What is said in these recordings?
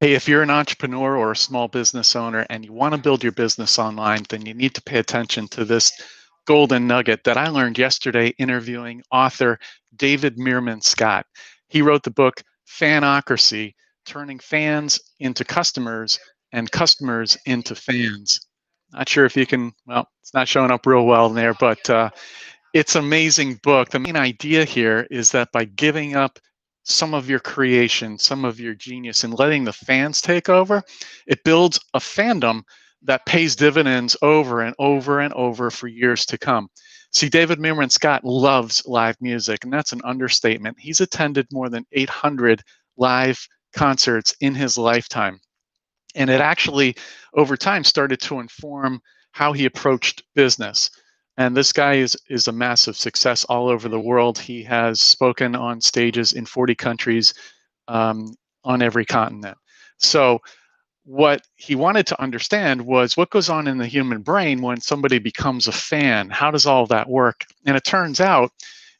Hey, if you're an entrepreneur or a small business owner and you want to build your business online, then you need to pay attention to this golden nugget that I learned yesterday interviewing author David Meerman Scott. He wrote the book Fanocracy, Turning Fans into Customers and Customers into Fans. Not sure if you can, well, it's not showing up real well in there, but it's an amazing book. The main idea here is that by giving up some of your creation, some of your genius, and letting the fans take over, it builds a fandom that pays dividends over and over and over for years to come. See, David Meerman Scott loves live music, and that's an understatement. He's attended more than 800 live concerts in his lifetime. And it actually, over time, started to inform how he approached business. And this guy is a massive success all over the world. He has spoken on stages in 40 countries on every continent. So what he wanted to understand was what goes on in the human brain when somebody becomes a fan. How does all that work? And it turns out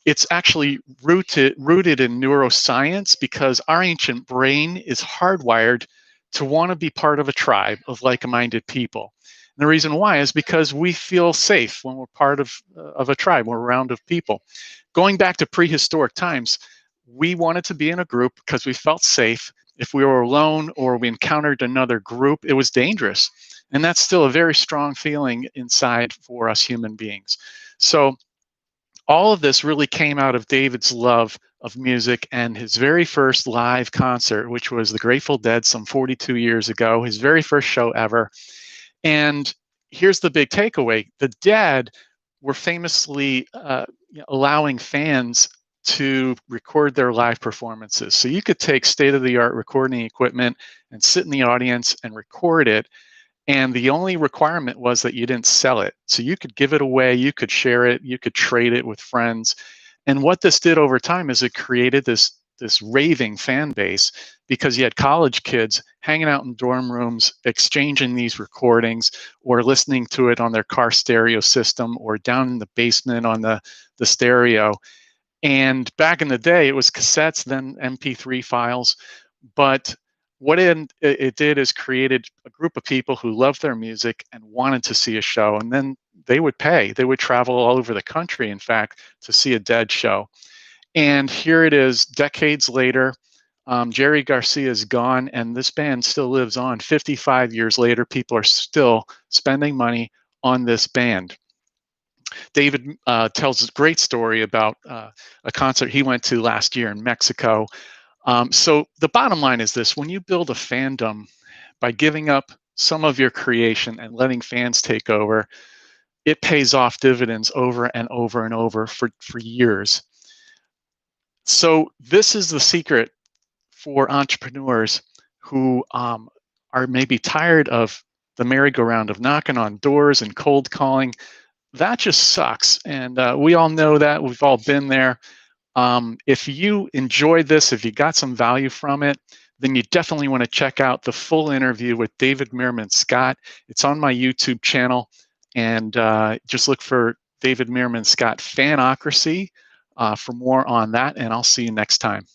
it's actually rooted in neuroscience, because our ancient brain is hardwired to want to be part of a tribe of like-minded people. And the reason why is because we feel safe when we're part of a tribe, we're around of people. Going back to prehistoric times, we wanted to be in a group because we felt safe. If we were alone or we encountered another group, it was dangerous. And that's still a very strong feeling inside for us human beings. So all of this really came out of David's love of music and his very first live concert, which was the Grateful Dead some 42 years ago, his very first show ever. And here's the big takeaway. The Dead were famously allowing fans to record their live performances. So you could take state-of-the-art recording equipment and sit in the audience and record it. And the only requirement was that you didn't sell it. So you could give it away, you could share it, you could trade it with friends. And what this did over time is it created this raving fan base, because you had college kids hanging out in dorm rooms, exchanging these recordings or listening to it on their car stereo system or down in the basement on the stereo. And back in the day, it was cassettes, then MP3 files. But what it did is created a group of people who loved their music and wanted to see a show. And then they would pay. They would travel all over the country, in fact, to see a Dead show. And here it is, decades later. Jerry Garcia is gone, and this band still lives on. 55 years later, people are still spending money on this band. David tells a great story about a concert he went to last year in Mexico. So the bottom line is this: when you build a fandom by giving up some of your creation and letting fans take over, it pays off dividends over and over and over for years. So this is the secret for entrepreneurs who are maybe tired of the merry-go-round of knocking on doors and cold calling. That just sucks. And we all know that. We've all been there. If you enjoyed this, if you got some value from it, then you definitely want to check out the full interview with David Meerman Scott. It's on my YouTube channel. And just look for David Meerman Scott Fanocracy for more on that. And I'll see you next time.